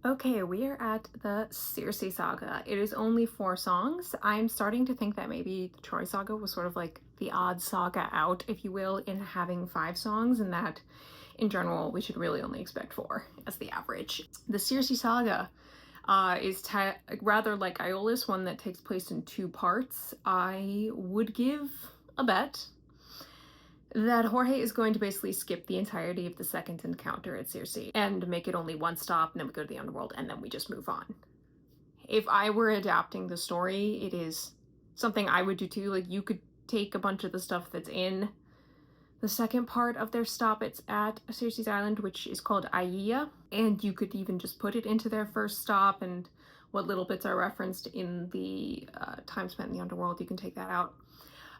Okay, we are at the CIRCE Saga. It is only 4 songs. I'm starting to think that maybe the Troy Saga was sort of like the odd saga out, if you will, in having 5 songs, and that in general we should really only expect 4 as the average. The CIRCE Saga is rather like Iolus, one that takes place in 2 parts. I would give a bet that Jorge is going to basically skip the entirety of the second encounter at Circe and make it only 1 stop, and then we go to the underworld, and then we just move on. If I were adapting the story, it is something I would do too. Like, you could take a bunch of the stuff that's in the second part of their stop at Circe's Island, which is called Aia, and you could even just put it into their first stop, and what little bits are referenced in the time spent in the underworld, you can take that out.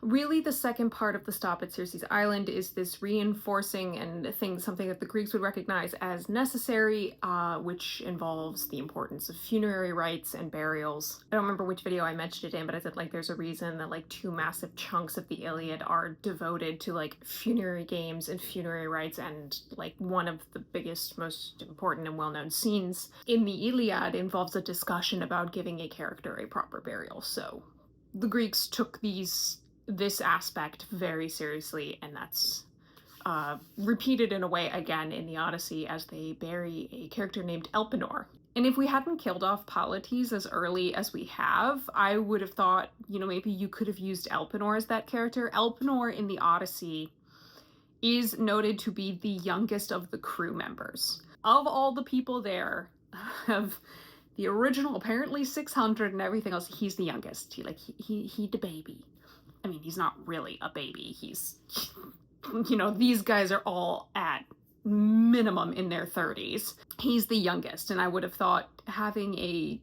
Really, the second part of the stop at Circe's Island is this reinforcing and something that the Greeks would recognize as necessary, which involves the importance of funerary rites and burials. I don't remember which video I mentioned it in, but I said, like, there's a reason that, like, 2 massive chunks of the Iliad are devoted to, like, funerary games and funerary rites, and, like, one of the biggest, most important and well-known scenes in the Iliad involves a discussion about giving a character a proper burial. So the Greeks took this aspect very seriously, and that's repeated in a way again in the Odyssey as they bury a character named Elpenor. And if we hadn't killed off Polites as early as we have, I would have thought, you know, maybe you could have used Elpenor as that character. Elpenor in the Odyssey is noted to be the youngest of the crew members. Of all the people there, of the original apparently 600 and everything else, he's the youngest. He the baby. I mean, he's not really a baby. He's, you know, these guys are all at minimum in their 30s. He's the youngest, and I would have thought having a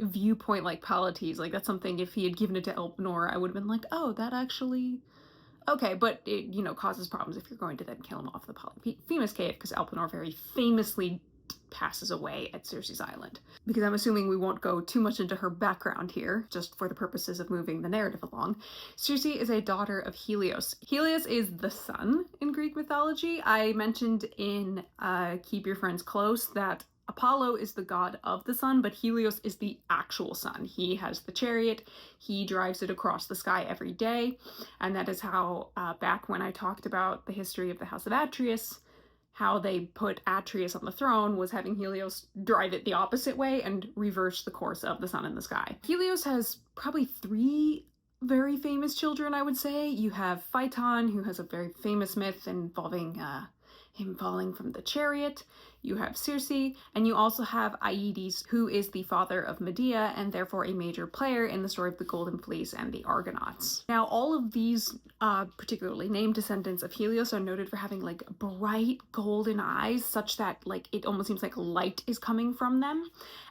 viewpoint like Polites, like, that's something, if he had given it to Elpenor, I would have been like, oh, that actually, okay, but it, you know, causes problems if you're going to then kill him off the Polyphemus cave, because Elpenor very famously passes away at Circe's Island. Because I'm assuming we won't go too much into her background here, just for the purposes of moving the narrative along. Circe is a daughter of Helios. Helios is the sun in Greek mythology. I mentioned in Keep Your Friends Close that Apollo is the god of the sun, but Helios is the actual sun. He has the chariot, he drives it across the sky every day, and that is how, back when I talked about the history of the House of Atreus, how they put Atreus on the throne was having Helios drive it the opposite way and reverse the course of the sun in the sky. Helios has probably 3 very famous children, I would say. You have Phaeton, who has a very famous myth involving him falling from the chariot. You have Circe, and you also have Aeetes, who is the father of Medea and therefore a major player in the story of the Golden Fleece and the Argonauts. Now, all of these particularly named descendants of Helios are noted for having, like, bright golden eyes, such that, like, it almost seems like light is coming from them.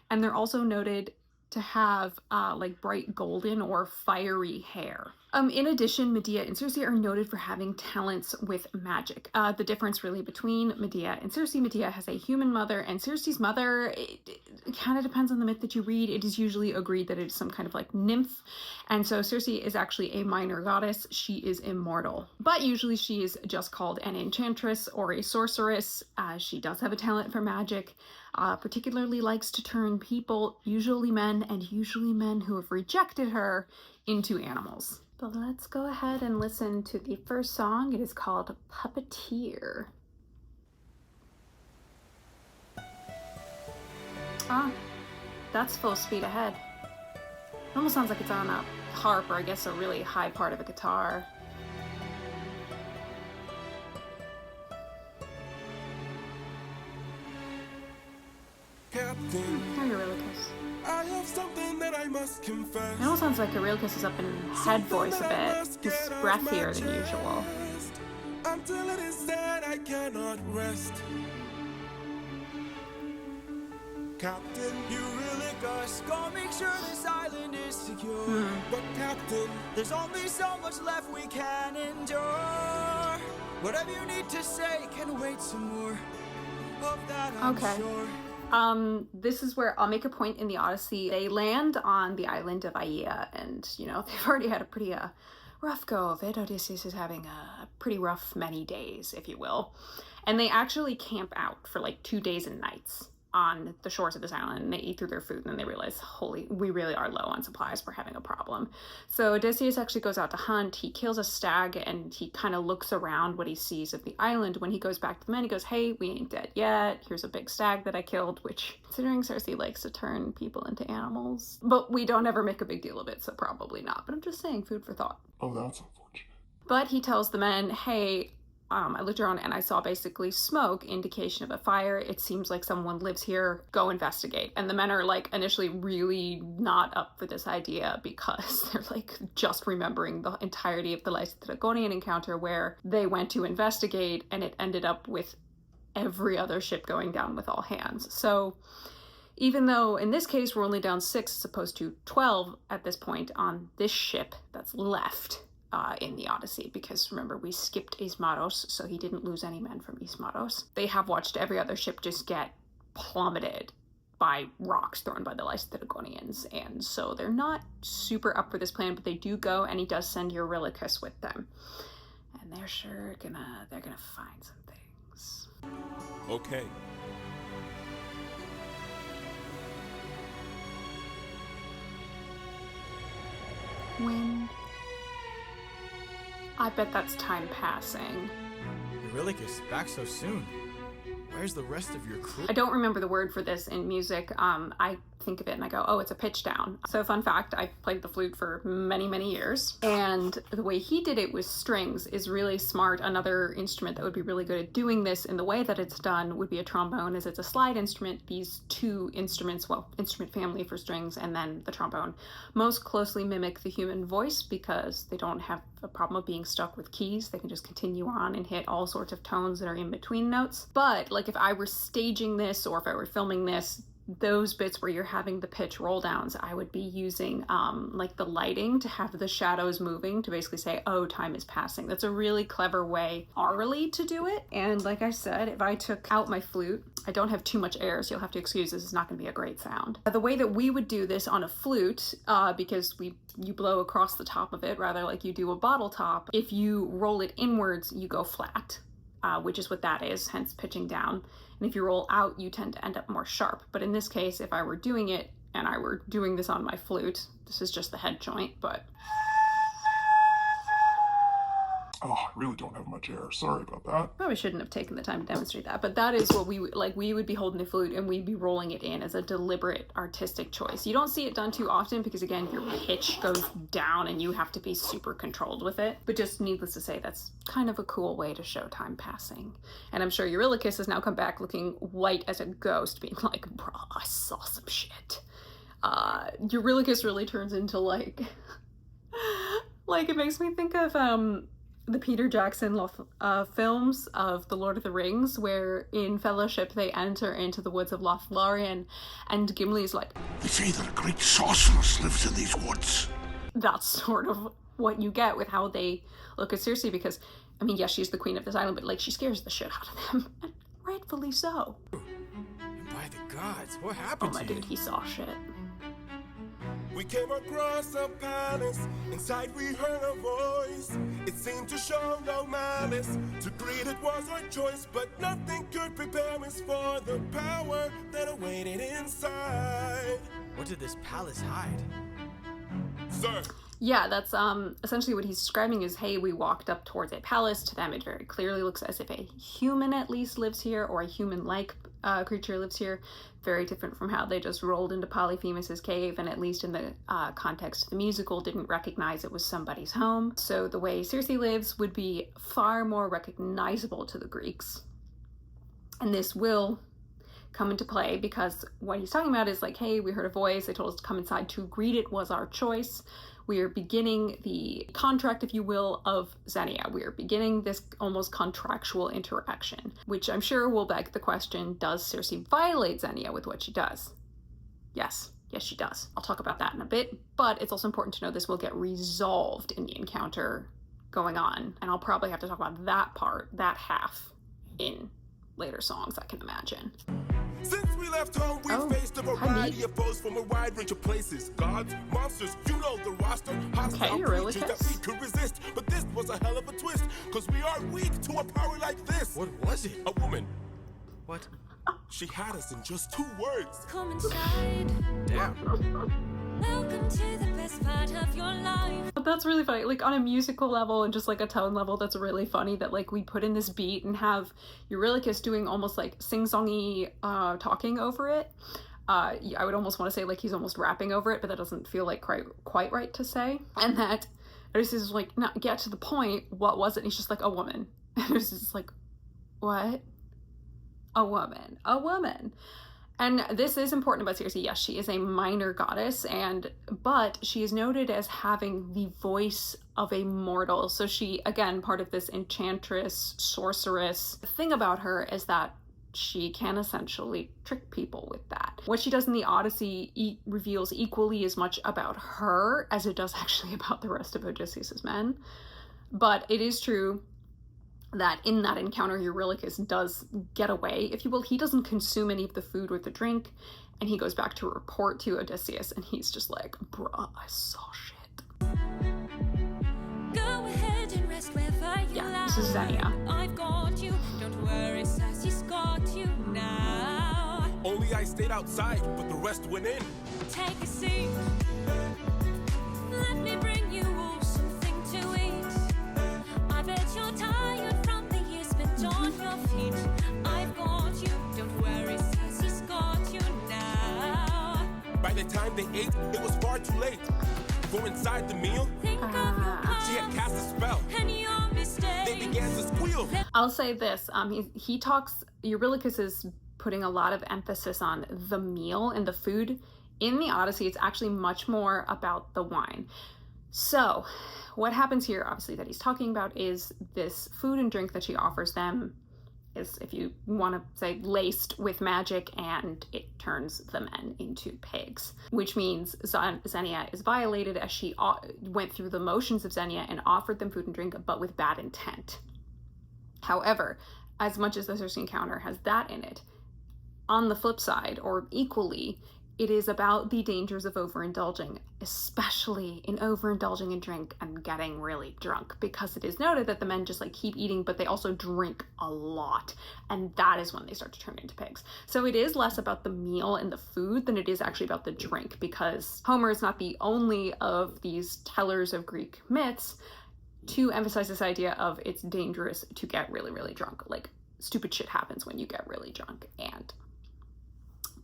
And they're also noted to have like bright golden or fiery hair. In addition, Medea and Circe are noted for having talents with magic. The difference really between Medea and Circe, Medea has a human mother, and Circe's mother, it kind of depends on the myth that you read. It is usually agreed that it is some kind of like nymph, and so Circe is actually a minor goddess. She is immortal, but usually she is just called an enchantress or a sorceress. She does have a talent for magic, particularly likes to turn people, usually men, and usually men who have rejected her, into animals. But let's go ahead and listen to the first song. It is called Puppeteer. Ah, that's full speed ahead. It almost sounds like it's on a harp, or I guess a really high part of a guitar. Eurylochus. I have something that I must confess. It almost sounds like Eurylochus is up in head voice a bit. He's breathier than usual. Until it is said, I cannot rest. Captain Eurylochus, go make sure this island is secure. But Captain, there's only so much left we can endure. Whatever you need to say can wait some more. Of that I'm sure. This is where I'll make a point in the Odyssey. They land on the island of Aia, and, you know, they've already had a pretty rough go of it. Odysseus is having a pretty rough many days, if you will. And they actually camp out for like 2 days and nights on the shores of this island, and they eat through their food, and then they realize, holy, we really are low on supplies, we're having a problem. So Odysseus actually goes out to hunt, he kills a stag, and he kind of looks around what he sees of the island. When he goes back to the men, he goes, hey, we ain't dead yet, here's a big stag that I killed, which, considering Circe likes to turn people into animals, but we don't ever make a big deal of it, so probably not, but I'm just saying, food for thought. Oh, that's unfortunate. But he tells the men, hey, I looked around and I saw basically smoke, indication of a fire. It seems like someone lives here. Go investigate. And the men are like initially really not up for this idea because they're like just remembering the entirety of the Lacedaemonian encounter where they went to investigate and it ended up with every other ship going down with all hands. So even though in this case we're only down 6 as opposed to 12 at this point on this ship that's left, in the Odyssey, because remember, we skipped Ismaros, so he didn't lose any men from Ismaros. They have watched every other ship just get plummeted by rocks thrown by the Lacedaemonians, and so they're not super up for this plan, but they do go, and he does send Eurylochus with them. And they're sure gonna find some things. Okay. Wind. I bet that's time passing. Eurylochus, back so soon. Where's the rest of your crew? I don't remember the word for this in music. I think of it and I go, oh, it's a pitch down. So fun fact, I played the flute for many, many years. And the way he did it with strings is really smart. Another instrument that would be really good at doing this in the way that it's done would be a trombone, as it's a slide instrument. These two instruments, well, instrument family for strings and then the trombone, most closely mimic the human voice because they don't have a problem of being stuck with keys. They can just continue on and hit all sorts of tones that are in between notes. But like if I were staging this or if I were filming this, those bits where you're having the pitch roll downs, I would be using like the lighting to have the shadows moving to basically say, oh, time is passing. That's a really clever way orally to do it. And like I said, if I took out my flute, I don't have too much air, so you'll have to excuse this, it's not going to be a great sound. The way that we would do this on a flute, because you blow across the top of it rather like you do a bottle top, if you roll it inwards, you go flat. Which is what that is, hence pitching down. And if you roll out, you tend to end up more sharp. But in this case, if I were doing it and I were doing this on my flute, this is just the head joint, but... Oh, I really don't have much air. Sorry about that. Probably shouldn't have taken the time to demonstrate that, but that is what we would, like, we would be holding the flute and we'd be rolling it in as a deliberate artistic choice. You don't see it done too often because, again, your pitch goes down and you have to be super controlled with it. But just needless to say, that's kind of a cool way to show time passing. And I'm sure Eurylochus has now come back looking white as a ghost, being like, bruh, I saw some shit. Eurylochus really turns into, like, like, it makes me think of, the Peter Jackson films of The Lord of the Rings, where in Fellowship they enter into the woods of Lothlorien and Gimli's like, they say that a great sorceress lives in these woods. That's sort of what you get with how they look at Circe, because, I mean, yes, she's the queen of this island, but like she scares the shit out of them, and rightfully so. And by the gods, what happened to you? Oh my dude, he saw shit. We came across a palace, inside we heard a voice. It seemed to show no malice, to greet it was our choice, but nothing could prepare us for the power that awaited inside. What did this palace hide? Sir! Yeah, that's essentially what he's describing is, hey, we walked up towards a palace. To them, it very clearly looks as if a human at least lives here, or a human-like creature lives here. Very different from how they just rolled into Polyphemus's cave, and at least in the context of the musical, didn't recognize it was somebody's home. So the way Circe lives would be far more recognizable to the Greeks. And this will come into play because what he's talking about is like, hey, we heard a voice, they told us to come inside, to greet it was our choice. We are beginning the contract, if you will, of Xenia. We are beginning this almost contractual interaction, which I'm sure will beg the question, does Circe violate Xenia with what she does? Yes, she does. I'll talk about that in a bit, but it's also important to know this will get resolved in the encounter going on, and I'll probably have to talk about that part, that half, in later songs, I can imagine. Since we left home, we faced a variety of foes from a wide range of places. Gods, monsters, you know the roster. Hostile creatures that we could resist. But this was a hell of a twist, cause we are weak to a power like this. What was it? A woman. What? She had us in just 2 words. Come inside. Damn. Welcome to the best part of your life. That's really funny, like on a musical level and just like a tone level. That's really funny that like we put in this beat and have Eurylochus doing almost like sing-songy talking over it. I would almost want to say like he's almost rapping over it, but that doesn't feel like quite right to say. And that Odysseus is like, no, get to the point, what was it? And he's just like, a woman. And Odysseus is like, what? A woman. And this is important about Circe. Yes, she is a minor goddess, but she is noted as having the voice of a mortal. So she, again, part of this enchantress, sorceress. The thing about her is that she can essentially trick people with that. What she does in the Odyssey reveals equally as much about her as it does actually about the rest of Odysseus's men. But it is true that in that encounter, Eurylochus does get away, if you will. He doesn't consume any of the food or the drink, and he goes back to report to Odysseus, and he's just like, bruh, I saw shit. Go ahead and rest wherever you Yeah, this is Xenia. I've got you. Don't worry, Sassy's got you now. Only I stayed outside, but the rest went in. Take a seat. Let me bring you all something to eat. I bet you're tired from the years spent on your feet. I've got you. Don't worry, Sassy's got you now. By the time they ate, it was far too late. For inside the meal, Think of your she had cast a spell. and your mistakes. They began to squeal. I'll say this, he talks, Eurylochus is putting a lot of emphasis on the meal and the food. In the Odyssey, it's actually much more about the wine. So what happens here, obviously, that he's talking about is this food and drink that she offers them is, if you want to say, laced with magic, and it turns the men into pigs, which means Xenia is violated, as she went through the motions of Xenia and offered them food and drink, but with bad intent. However, as much as the Circe encounter has that in it, on the flip side, or equally, it is about the dangers of overindulging, especially in overindulging in drink and getting really drunk, because it is noted that the men just like keep eating, but they also drink a lot, and that is when they start to turn into pigs. So it is less about the meal and the food than it is actually about the drink, because Homer is not the only of these tellers of Greek myths to emphasize this idea of it's dangerous to get really, really drunk. Like, stupid shit happens when you get really drunk, and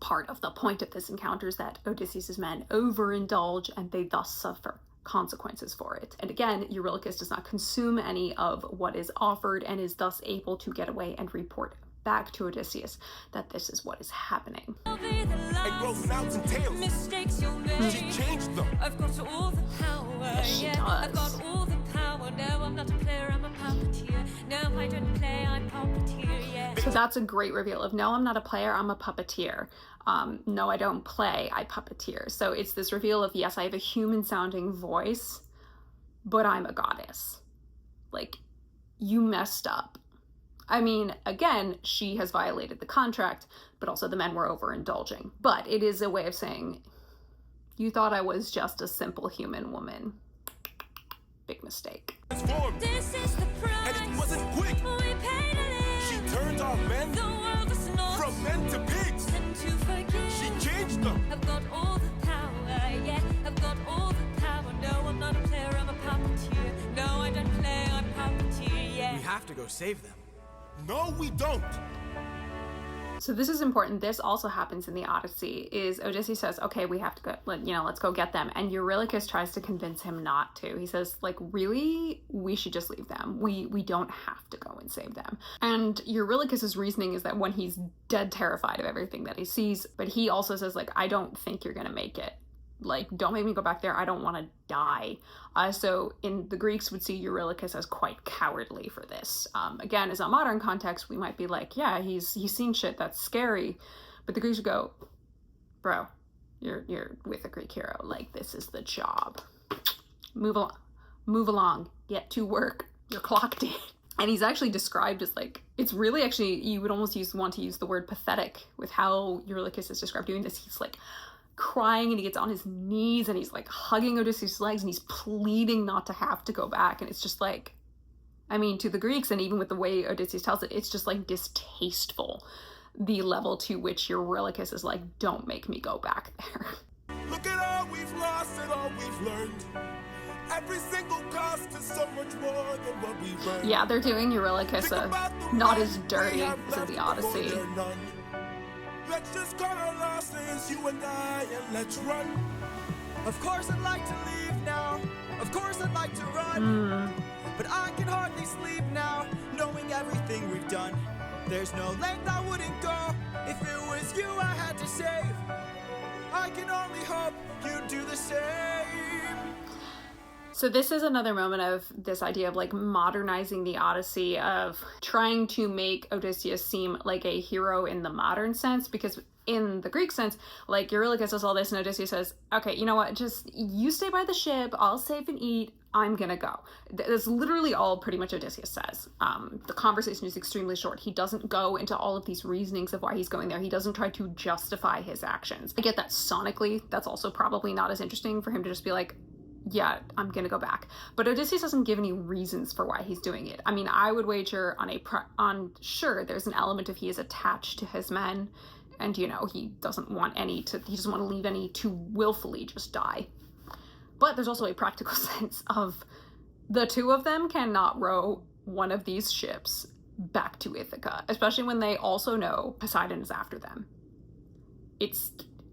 part of the point of this encounter is that Odysseus's men overindulge and they thus suffer consequences for it. And again, Eurylochus does not consume any of what is offered and is thus able to get away and report back to Odysseus that this is what is happening. It grows snouts and tails. Mistakes you made. She changed them. I've got all the power. She does. I've got all the power. No, I'm not a player, I'm a puppeteer. No, I don't play, I'm puppeteer, yeah. So that's a great reveal of, no, I'm not a player, I'm a puppeteer. No, I don't play, I puppeteer. So it's this reveal of, yes, I have a human sounding voice, but I'm a goddess. Like, you messed up. I mean, again, she has violated the contract, but also the men were overindulging. But it is a way of saying, you thought I was just a simple human woman. Big mistake. Transformed. This is the price. And it wasn't quick. We paid to live. She turned our men The world is not from men to pigs. and to forgive. She changed them. I've got all the power, yeah. I've got all the power. No, I'm not a player, I'm a puppeteer. No, I don't play, I'm puppeteer, yeah. We have to go save them. No, we don't. So this is important. This also happens in the Odyssey, is Odysseus says, okay, we have to go, let's go get them. And Eurylochus tries to convince him not to. He says, like, really? We should just leave them. We don't have to go and save them. And Eurylochus's reasoning is that when he's dead terrified of everything that he sees, but he also says, like, I don't think you're gonna make it. Like, don't make me go back there. I don't want to die. So in the Greeks would see Eurylochus as quite cowardly for this. Again, as a modern context, we might be like, yeah, he's seen shit that's scary. But the Greeks would go, bro, you're with a Greek hero. Like, this is the job. Move along, get to work. You're clocked in. And he's actually described as, like, it's really actually, you would almost want to use the word pathetic with how Eurylochus is described doing this. He's like crying and he gets on his knees and he's like hugging Odysseus' legs and he's pleading not to have to go back. And it's just like, I mean, to the Greeks, and even with the way Odysseus tells it, it's just like distasteful the level to which Eurylochus is like, don't make me go back there. Look at all we've lost and all we've learned. Every single cost is so much more than what we've earned. Yeah, they're doing Eurylochus not as dirty as in the Odyssey. Let's just cut our losses, you and I, and let's run. Of course I'd like to leave now. Of course I'd like to run. But I can hardly sleep now, knowing everything we've done. There's no length I wouldn't go if it was you I had to save. I can only hope you'd do the same. So this is another moment of this idea of like modernizing the Odyssey, of trying to make Odysseus seem like a hero in the modern sense, because in the Greek sense, like Eurylochus does all this and Odysseus says, okay, you know what, just you stay by the ship, I'll save and eat, I'm gonna go. That's literally all pretty much Odysseus says. The conversation is extremely short. He doesn't go into all of these reasonings of why he's going there. He doesn't try to justify his actions. I get that sonically, that's also probably not as interesting for him to just be like, yeah, I'm gonna go back. But Odysseus doesn't give any reasons for why he's doing it. I mean, I would wager on sure, there's an element of he is attached to his men, and you know, he doesn't want to leave any to willfully just die. But there's also a practical sense of the two of them cannot row one of these ships back to Ithaca, especially when they also know Poseidon is after them. It's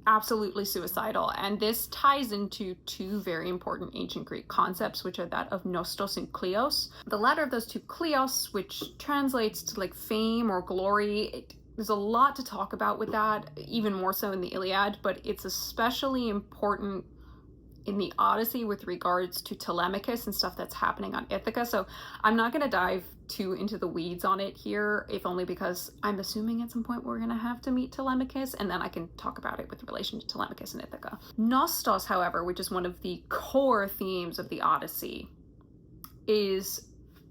absolutely suicidal, and this ties into two very important ancient Greek concepts, which are that of nostos and kleos. The latter of those two, kleos, which translates to like fame or glory. There's a lot to talk about with that, even more so in the Iliad, but it's especially important in the Odyssey with regards to Telemachus and stuff that's happening on Ithaca. So I'm not going to dive too into the weeds on it here, if only because I'm assuming at some point we're going to have to meet Telemachus, and then I can talk about it with relation to Telemachus and Ithaca. Nostos, however, which is one of the core themes of the Odyssey, is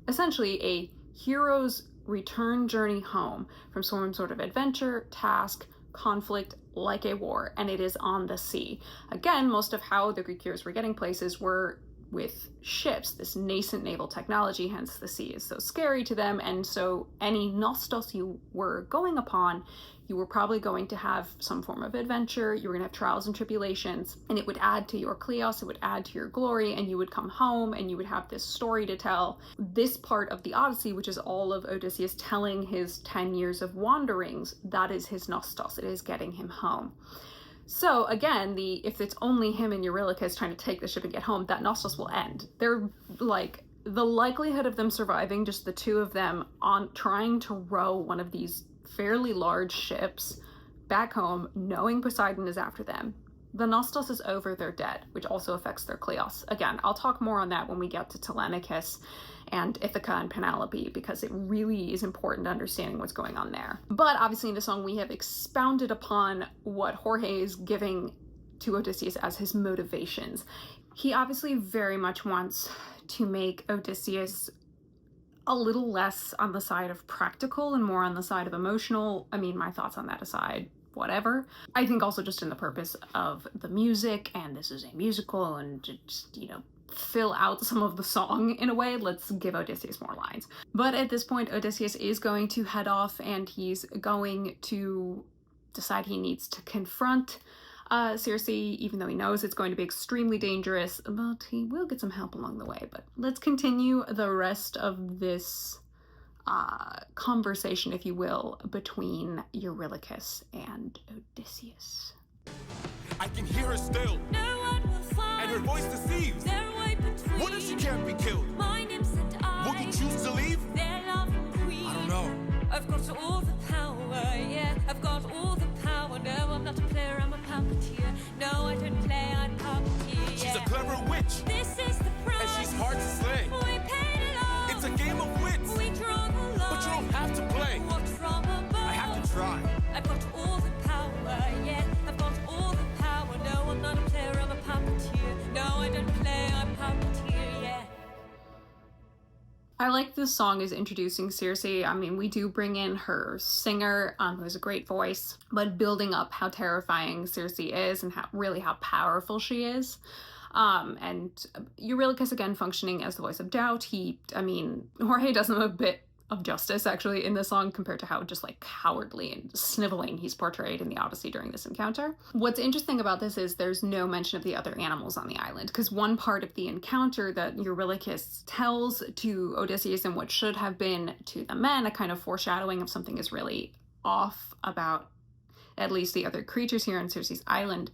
essentially a hero's return journey home from some sort of adventure, task, conflict, like a war, and it is on the sea. Again, most of how the Greek heroes were getting places were with ships, this nascent naval technology, hence the sea is so scary to them, and so any nostos you were going upon, you were probably going to have some form of adventure, you were going to have trials and tribulations, and it would add to your kleos, it would add to your glory, and you would come home and you would have this story to tell. This part of the Odyssey, which is all of Odysseus telling his 10 years of wanderings, that is his nostos, it is getting him home. So again, if it's only him and Eurylochus trying to take the ship and get home, that nostos will end. They're like, the likelihood of them surviving, just the two of them on trying to row one of these fairly large ships back home, knowing Poseidon is after them. The nostos is over, they're dead, which also affects their kleos. Again, I'll talk more on that when we get to Telemachus and Ithaca and Penelope, because it really is important to understanding what's going on there. But obviously in the song we have expounded upon what Jorge is giving to Odysseus as his motivations. He obviously very much wants to make Odysseus a little less on the side of practical and more on the side of emotional. I mean, my thoughts on that aside, whatever. I think also just in the purpose of the music, and this is a musical, and just, you know, fill out some of the song in a way, let's give Odysseus more lines. But at this point, Odysseus is going to head off, and he's going to decide he needs to confront Circe, even though he knows it's going to be extremely dangerous, but he will get some help along the way. But let's continue the rest of this conversation, if you will, between Eurylochus and Odysseus. I can hear her still, No one will find and her voice deceives. their way between. What if she can't be killed? My nymphs and I. Will you choose to leave? Their loving queen. I don't know. I've got all the power, yeah. I've got all the power. No, I'm not a player, I'm a puppeteer. No, I don't play, I'm puppeteer. She's Yeah. a clever witch, This is the price. and she's hard to slay. We paid it all. It's a game of wits, We draw the line. but you don't have to play. Watch from above. I have to try. I've got all the power, yeah. I've got all the power. No, I'm not a player, I'm a puppeteer. No, I don't play, I'm puppeteer, yeah. I like this song is introducing Circe. I mean, we do bring in her singer, who has a great voice, but building up how terrifying Circe is and how powerful she is. And Eurylochus, again, functioning as the voice of doubt. Jorge does him a bit of justice actually in this song compared to how just like cowardly and sniveling he's portrayed in the Odyssey during this encounter. What's interesting about this is there's no mention of the other animals on the island, because one part of the encounter that Eurylochus tells to Odysseus and what should have been to the men, a kind of foreshadowing of something is really off about at least the other creatures here on Circe's island,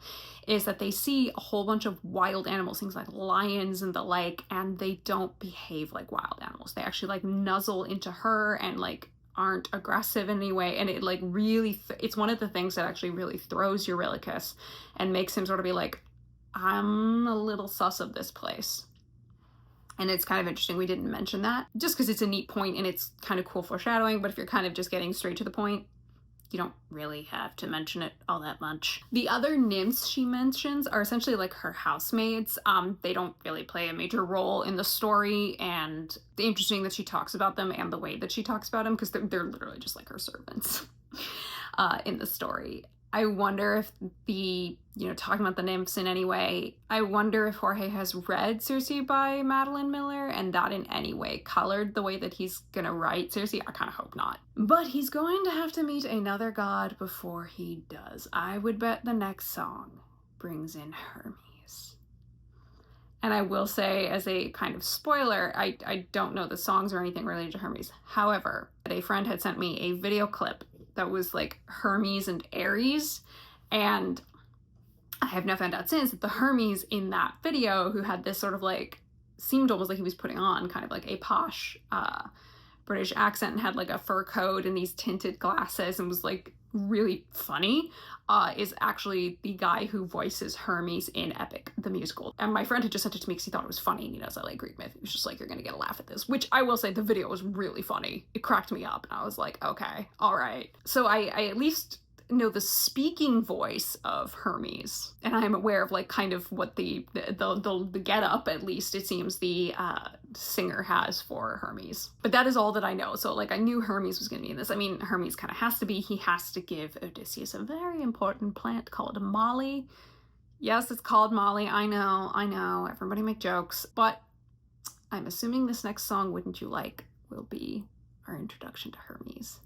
is that they see a whole bunch of wild animals, things like lions and the like, and they don't behave like wild animals. They actually like nuzzle into her and like aren't aggressive in any way. And it like really, it's one of the things that actually really throws Eurylochus and makes him sort of be like, I'm a little sus of this place. And it's kind of interesting we didn't mention that, just because it's a neat point and it's kind of cool foreshadowing, but if you're kind of just getting straight to the point, you don't really have to mention it all that much. The other nymphs she mentions are essentially like her housemates. They don't really play a major role in the story, and it's interesting that she talks about them and the way that she talks about them, because they're literally just like her servants in the story. I wonder if talking about the nymphs in any way, I wonder if Jorge has read Circe by Madeline Miller and that in any way colored the way that he's gonna write Circe. I kind of hope not. But he's going to have to meet another god before he does. I would bet the next song brings in Hermes. And I will say, as a kind of spoiler, I don't know the songs or anything related to Hermes. However, a friend had sent me a video clip that was like Hermes and Ares, and I have now found out since that the Hermes in that video, who had this sort of like, seemed almost like he was putting on kind of like a posh British accent and had like a fur coat and these tinted glasses and was like really funny, is actually the guy who voices Hermes in Epic, the musical. And my friend had just sent it to me because he thought it was funny, and he knows I like Greek myth. He was just like, you're gonna get a laugh at this, which I will say the video was really funny. It cracked me up, and I was like, okay, all right. So I at least know the speaking voice of Hermes, and I'm aware of like kind of what the get up, at least it seems, the singer has for Hermes. But that is all that I know. So like I knew Hermes was going to be in this. I mean, Hermes kind of has to be. He has to give Odysseus a very important plant called moly. Yes, it's called moly. I know. Everybody make jokes. But I'm assuming this next song, Wouldn't You Like, will be our introduction to Hermes.